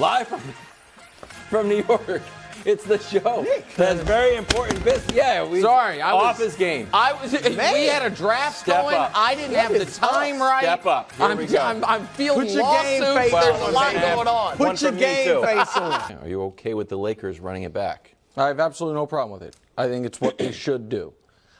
Live from New York. It's the show. That's very important business. Yeah, I was off his game. We had a draft Step going. up. I didn't have the time right. Step up. Here we go. I'm feeling Put your lawsuits. game face There's on, a lot man. going on. Put your game face on. Are you okay with the Lakers running it back? I have absolutely no problem with it. I think it's what they should do.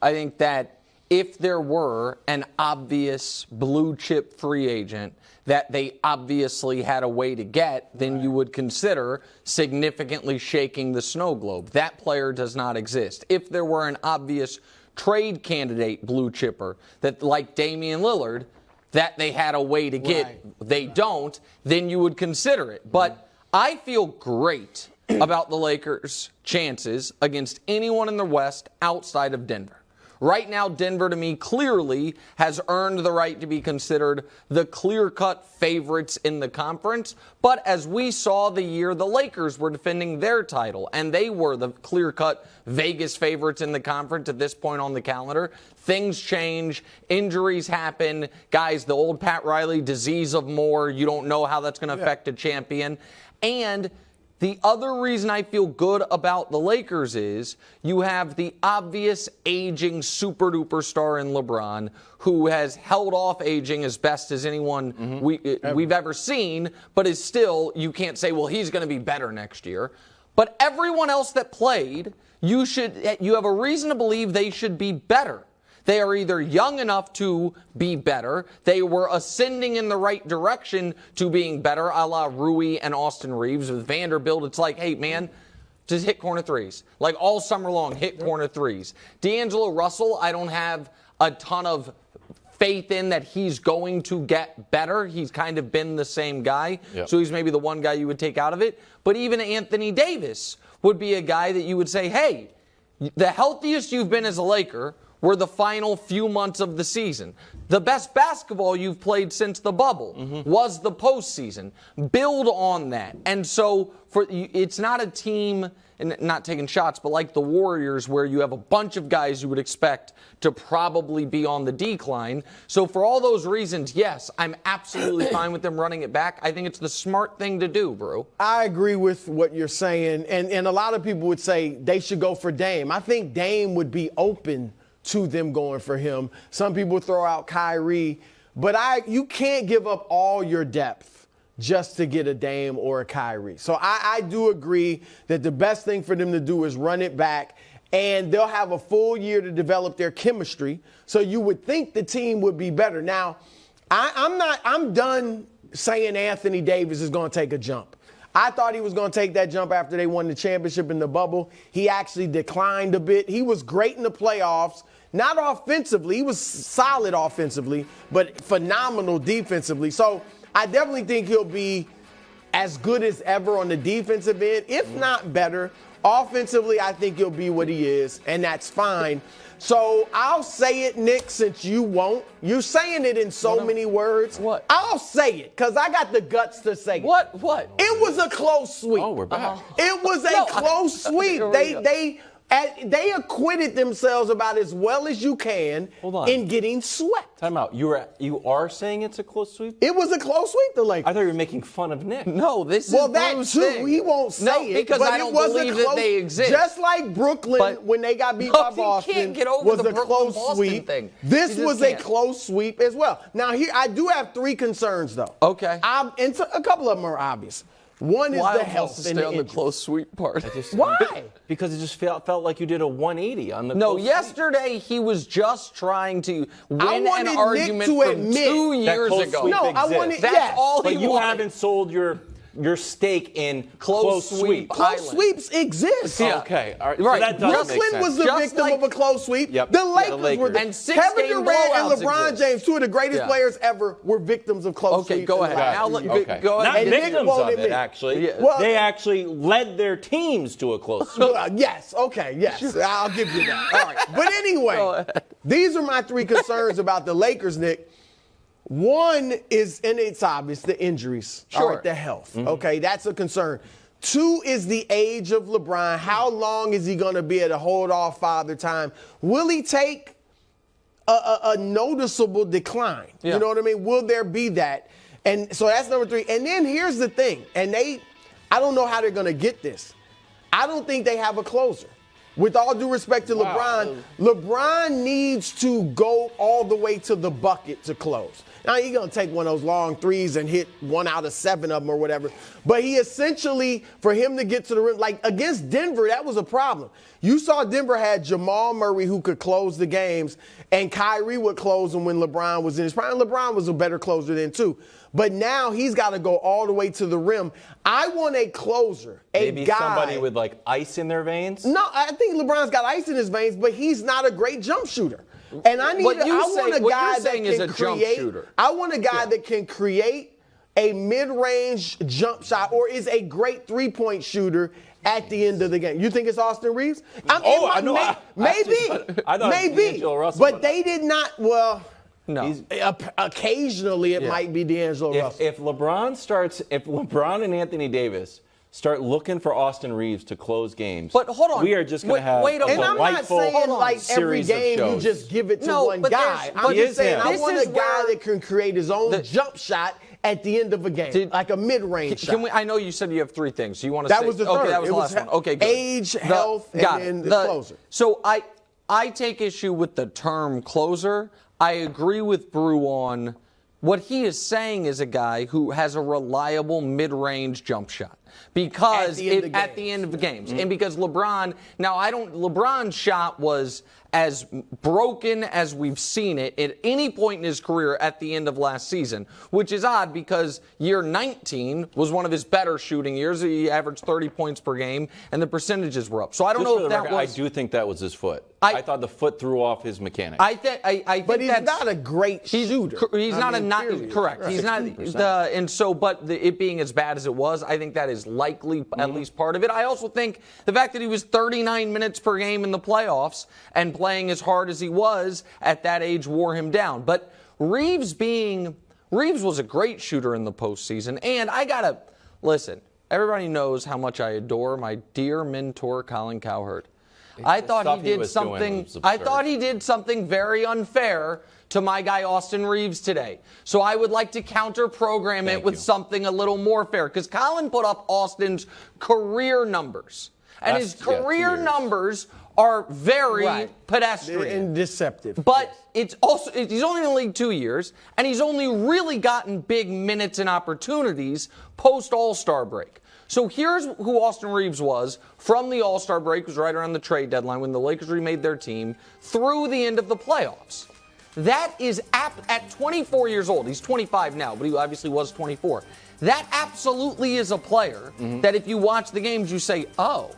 I think that if there were an obvious blue chip free agent that they obviously had a way to get, then you would consider significantly shaking the snow globe. That player does not exist. If there were an obvious trade candidate blue chipper that, like Damian Lillard, that they had a way to get, they don't, then you would consider it. But I feel great about the Lakers' chances against anyone in the West outside of Denver. Right now, Denver, to me, clearly has earned the right to be considered the clear-cut favorites in the conference. But as we saw the year the Lakers were defending their title, and they were the clear-cut Vegas favorites in the conference at this point on the calendar, things change, injuries happen. Guys, the old Pat Riley disease of more, you don't know how that's going to affect a champion. And the other reason I feel good about the Lakers is you have the obvious aging super-duper star in LeBron, who has held off aging as best as anyone we've ever seen, but is still, you can't say, well, he's going to be better next year. But everyone else that played, you have a reason to believe they should be better. They are either young enough to be better, they were ascending in the right direction to being better, a la Rui and Austin Reeves. With Vanderbilt, it's like, hey, man, just hit corner threes. Like all summer long, hit corner threes. D'Angelo Russell, I don't have a ton of faith in that he's going to get better. He's kind of been the same guy, so he's maybe the one guy you would take out of it. But even Anthony Davis would be a guy that you would say, hey, the healthiest you've been as a Laker were the final few months of the season. The best basketball you've played since the bubble was the postseason. Build on that. And so it's not a team, and not taking shots, but like the Warriors, where you have a bunch of guys you would expect to probably be on the decline. So for all those reasons, yes, I'm absolutely fine with them running it back. I think it's the smart thing to do, bro. I agree with what you're saying, and a lot of people would say they should go for Dame. I think Dame would be open to them going for him. Some people throw out Kyrie, but you can't give up all your depth just to get a Dame or a Kyrie. So I do agree that the best thing for them to do is run it back, and they'll have a full year to develop their chemistry. So you would think the team would be better. Now, I'm done saying Anthony Davis is going to take a jump. I thought he was going to take that jump after they won the championship in the bubble. He actually declined a bit. He was great in the playoffs. Not offensively. He was solid offensively, but phenomenal defensively. So I definitely think he'll be as good as ever on the defensive end, if not better. Offensively, I think he'll be what he is, and that's fine. So I'll say it, Nick, since you won't. You're saying it in so many words. What? I'll say it, because I got the guts to say it. What? It was a close sweep. Oh, we're back. It was a close sweep. They acquitted themselves about as well as you can in getting swept. Time out. You are saying it's a close sweep? It was a close sweep, the Lakers. I thought you were making fun of Nick. No, this is that Bruce's too. thing. He won't say it. Because but I don't it was believe that they exist. Just like Brooklyn when they got beat by Boston, can't get over was the a Brooklyn close Boston sweep. thing. This You was just a can't. close sweep as well. Now here I do have three concerns though. Okay. And a couple of them are obvious. One is the health and stay the on the injury. close sweep part. Why? Because it just felt like you did a 180 on the No, close sweep. yesterday he was just trying to win wanted an Nick argument to from admit 2 years close ago. sweep No, I exists. wanted. That's yes. all But he you wanted. haven't sold your stake in close sweep. Close sweeps exist. Yeah. Okay, all right. Right. So that does make Brooklyn sense. was the Just victim like- of a close sweep. Yep. The Yeah, Lakers, the Lakers. were. And Kevin Durant and blowouts LeBron exist. James, two of the greatest players ever, were victims of close Okay, sweeps. go in the ahead. last Now, few let- years. Okay. go Not ahead. And Nick victims won't of it, admit. actually. Yeah. Well- They actually led their teams to a close sweep. Yes, okay, yes. I'll give you that. All right. But anyway, these are my three concerns about the Lakers, Nick. One is, and it's obvious, the injuries. Sure. All right, the health. Okay, that's a concern. Two is the age of LeBron. How long is he going to be able to hold off Father Time? Will he take a noticeable decline? Yeah. You know what I mean? Will there be that? And so that's number three. And then here's the thing, and I don't know how they're going to get this. I don't think they have a closer. With all due respect to LeBron, LeBron needs to go all the way to the bucket to close. Now, he's going to take one of those long threes and hit 1 out of 7 of them or whatever. But he essentially, for him to get to the rim, like against Denver, that was a problem. You saw Denver had Jamal Murray who could close the games, and Kyrie would close them when LeBron was in his prime. LeBron was a better closer than too. But now he's got to go all the way to the rim. I want a closer, Maybe guy. somebody with like ice in their veins? No, I think LeBron's got ice in his veins, but he's not a great jump shooter. And I want a guy that can create. I want a guy that can create a mid-range jump shot or is a great three-point shooter at the end of the game. You think it's Austin Reeves? Maybe. But they did not. Well. No. Occasionally, it might be D'Angelo Russell. If LeBron and Anthony Davis start looking for Austin Reeves to close games, but hold on, we are just going to have and I'm not saying like every game you just give it to one guy. I'm just saying I want a guy that can create his own jump shot at the end of a game, like a mid-range shot. I know you said you have 3 things. You want to say? That was the third. Okay, that was the last one. Okay, good. Age, health, and then the closer. So I take issue with the term closer. I agree with Brew on what he is saying is a guy who has a reliable mid-range jump shot. Because at the end of the games. Mm-hmm. And because LeBron's shot was as broken as we've seen it at any point in his career at the end of last season, which is odd because year 19 was one of his better shooting years. He averaged 30 points per game, and the percentages were up. So I don't know if that was. I do think that was his foot. I thought the foot threw off his mechanics. But he's not a great shooter. He's not correct. He's not it being as bad as it was, I think that is likely at least part of it. I also think the fact that he was 39 minutes per game in the playoffs and playing as hard as he was at that age wore him down. But Reeves was a great shooter in the postseason, and I gotta listen. Everybody knows how much I adore my dear mentor Colin Cowherd. I thought he did something very unfair to my guy Austin Reeves today. So I would like to counter-program it with something a little more fair. Because Colin put up Austin's career numbers. And his career numbers are very pedestrian. And deceptive. But he's only in the league 2 years. And he's only really gotten big minutes and opportunities post-All-Star break. So here's who Austin Reeves was from the All-Star break, was right around the trade deadline when the Lakers remade their team, through the end of the playoffs. That is at 24 years old. He's 25 now, but he obviously was 24. That absolutely is a player that if you watch the games, you say, oh,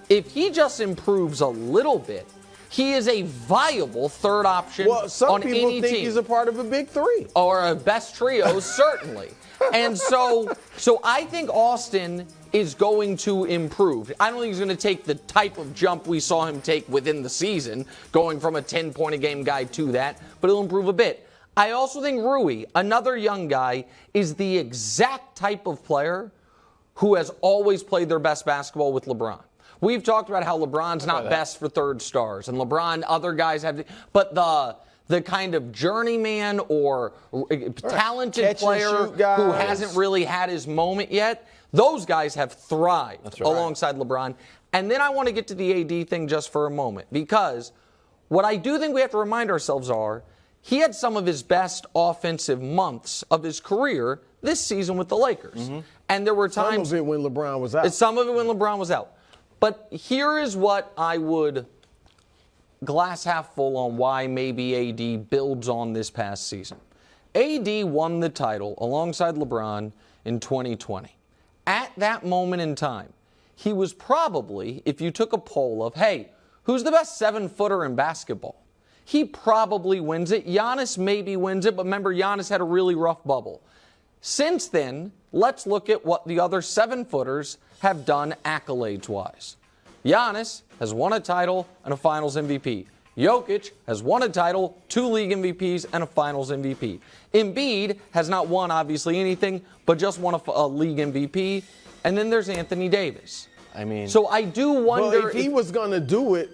if he just improves a little bit, he is a viable third option on any team. Well, some people think he's a part of a big three. Or a best trio, certainly. And so I think Austin is going to improve. I don't think he's going to take the type of jump we saw him take within the season, going from a 10-point-a-game guy to that, but he'll improve a bit. I also think Rui, another young guy, is the exact type of player who has always played their best basketball with LeBron. We've talked about how LeBron's not best for third stars, and LeBron, other guys have, but the kind of journeyman or talented player who hasn't really had his moment yet, those guys have thrived alongside LeBron. And then I want to get to the AD thing just for a moment, because what I do think we have to remind ourselves are he had some of his best offensive months of his career this season with the Lakers. And there were times. Some of it when LeBron was out. Some of it when LeBron was out. But here is what I would glass half full on why maybe AD builds on this past season. AD won the title alongside LeBron in 2020. At that moment in time, he was probably, if you took a poll of, hey, who's the best 7-footer in basketball? He probably wins it. Giannis maybe wins it, but remember, Giannis had a really rough bubble. Since then, let's look at what the other 7-footers have done accolades-wise. Giannis has won a title and a Finals MVP. Jokic has won a title, 2 league MVPs, and a Finals MVP. Embiid has not won, obviously, anything, but just won a league MVP. And then there's Anthony Davis. So I do wonder. Well, if he was going to do it,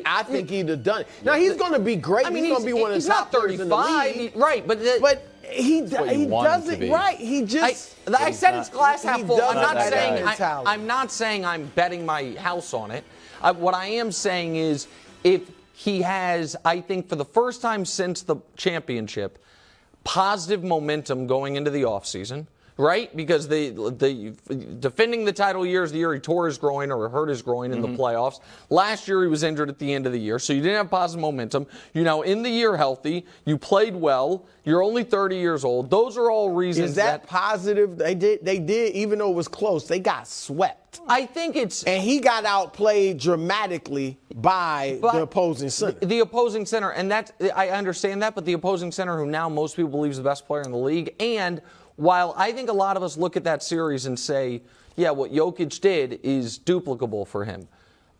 I think he'd have done it. Now, he's going to be great. He's going to be one of the top 35, players in the league. Right, but he what you want him to doesn't be. right. He just I said it's glass half full. doesn't I'm not saying I'm betting my house on it. What I am saying is if he has, I think for the first time since the championship, positive momentum going into the offseason, right? Because the defending the title year is the year he tore his groin or hurt his groin in the playoffs. Last year he was injured at the end of the year, so you didn't have positive momentum. You're now in the year healthy. You played well. You're only 30 years old. Those are all reasons. Is that positive? They did, even though it was close, they got swept. I think it's. And he got outplayed dramatically by the opposing center. The opposing center, and I understand that, but the opposing center, who now most people believe is the best player in the league, and while I think a lot of us look at that series and say, yeah, what Jokic did is duplicable for him.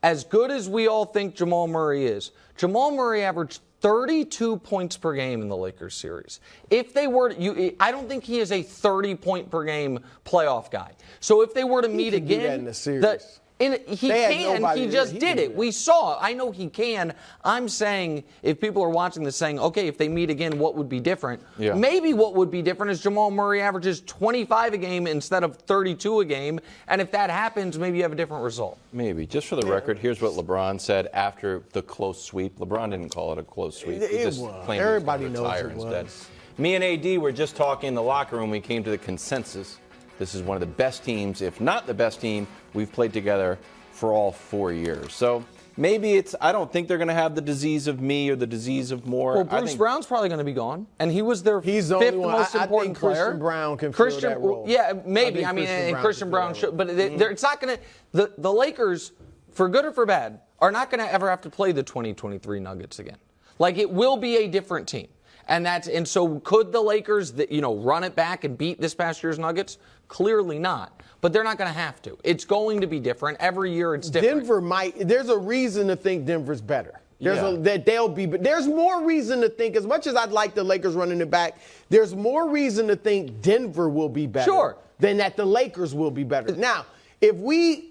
As good as we all think Jamal Murray is, Jamal Murray averaged 32 points per game in the Lakers series. If they were, I don't think he is a 30-point per game playoff guy. So if they were to meet again, do that in the series. He can. He just did it. We saw. I know he can. I'm saying if people are watching this saying, okay, if they meet again, what would be different? Yeah. Maybe what would be different is Jamal Murray averages 25 a game instead of 32 a game. And if that happens, maybe you have a different result. Maybe. Just for the record, here's what LeBron said after the close sweep. LeBron didn't call it a close sweep. It He just was. claimed he was Everybody gonna knows retire it instead. was. Me and AD were just talking in the locker room. We came to the consensus. This is one of the best teams, if not the best team, we've played together for all 4 years. So maybe I don't think they're going to have the disease of me or the disease of Moore. Well, Bruce Brown's probably going to be gone, and he was their He's the fifth only one. most I important think player. Christian Brown can fill that role. Yeah, maybe. I mean, Christian Brown should, but it's not going to. The Lakers, for good or for bad, are not going to ever have to play the 2023 Nuggets again. Like, it will be a different team. And so could the Lakers, run it back and beat this past year's Nuggets? Clearly not. But they're not going to have to. It's going to be different. Every year it's different. Denver might. There's a reason to think Denver's better. Yeah. There's more reason to think, as much as I'd like the Lakers running it back, there's more reason to think Denver will be better than that the Lakers will be better. Now, and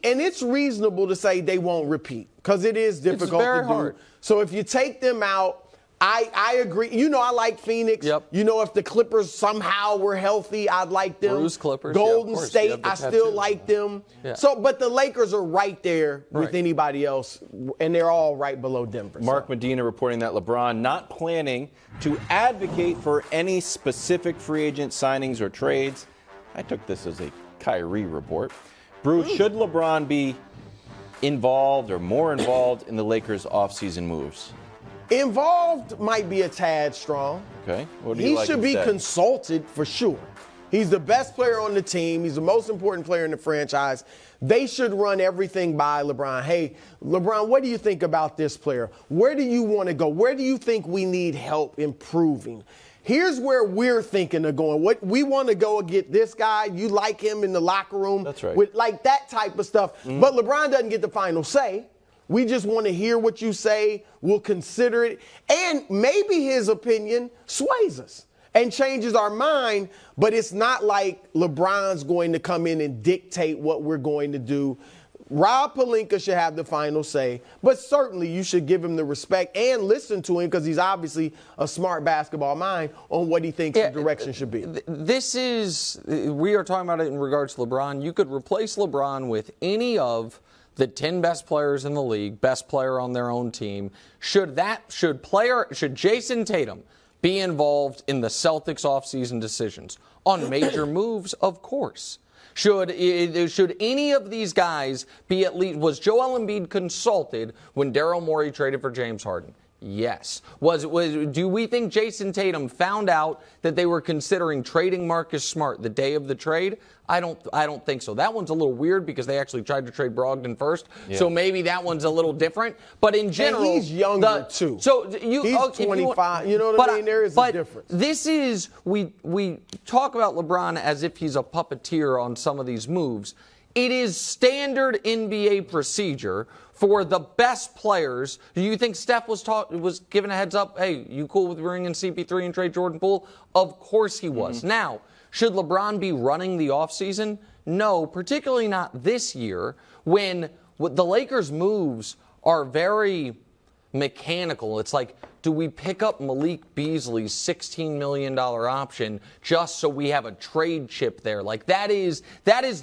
it's reasonable to say they won't repeat because it is difficult very to do. hard. So if you take them out, I agree. I like Phoenix. Yep. If the Clippers somehow were healthy, I'd like them. Bruce Clippers. Golden yeah, of course. State, You have the I still like them. Yeah. But the Lakers are right there with anybody else, and they're all right below Denver. Mark Medina reporting that LeBron not planning to advocate for any specific free agent signings or trades. I took this as a Kyrie report. Bruce, should LeBron be involved or more involved in the Lakers' offseason moves? Involved might be a tad strong. Okay. What do you He like should be instead? consulted for sure. He's the best player on the team. He's the most important player in the franchise. They should run everything by LeBron. Hey, LeBron, what do you think about this player? Where do you want to go? Where do you think we need help improving? Here's where we're thinking of going. What we want to go and get this guy. You like him in the locker room. That's right. With like that type of stuff. Mm-hmm. But LeBron doesn't get the final say. We just want to hear what you say. We'll consider it. And maybe his opinion sways us and changes our mind, but it's not like LeBron's going to come in and dictate what we're going to do. Rob Pelinka should have the final say, but certainly you should give him the respect and listen to him because he's obviously a smart basketball mind on what he thinks the direction should be. We are talking about it in regards to LeBron. You could replace LeBron with any of the 10 best players in the league, best player on their own team. Should Jason Tatum be involved in the Celtics offseason decisions on major moves? Of course. Should any of these guys be at least, was Joel Embiid consulted when Daryl Morey traded for James Harden? Yes. Do we think Jason Tatum found out that they were considering trading Marcus Smart the day of the trade? I don't think so. That one's a little weird because they actually tried to trade Brogdon first. Yeah. So maybe that one's a little different. But in general, and he's younger too. So he's 25. You know what I mean? There is a difference. This is we talk about LeBron as if he's a puppeteer on some of these moves. It is standard NBA procedure for the best players. Do you think Steph was given a heads up? Hey, you cool with bringing in CP3 and trade Jordan Poole? Of course he was. Mm-hmm. Now, should LeBron be running the offseason? No, particularly not this year when the Lakers' moves are very mechanical. It's like, do we pick up Malik Beasley's $16 million option just so we have a trade chip there? Like, that is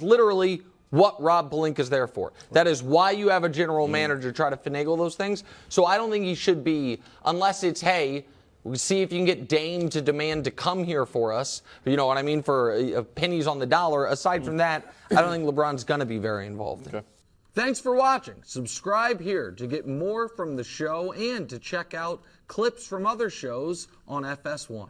literally what Rob Pelinka is there for. That is why you have a general manager try to finagle those things. So I don't think he should be, unless it's, hey, we see if you can get Dame to demand to come here for us. You know what I mean? For pennies on the dollar. Aside from that, I don't think LeBron's going to be very involved. Okay. Thanks for watching. Subscribe here to get more from the show and to check out clips from other shows on FS1.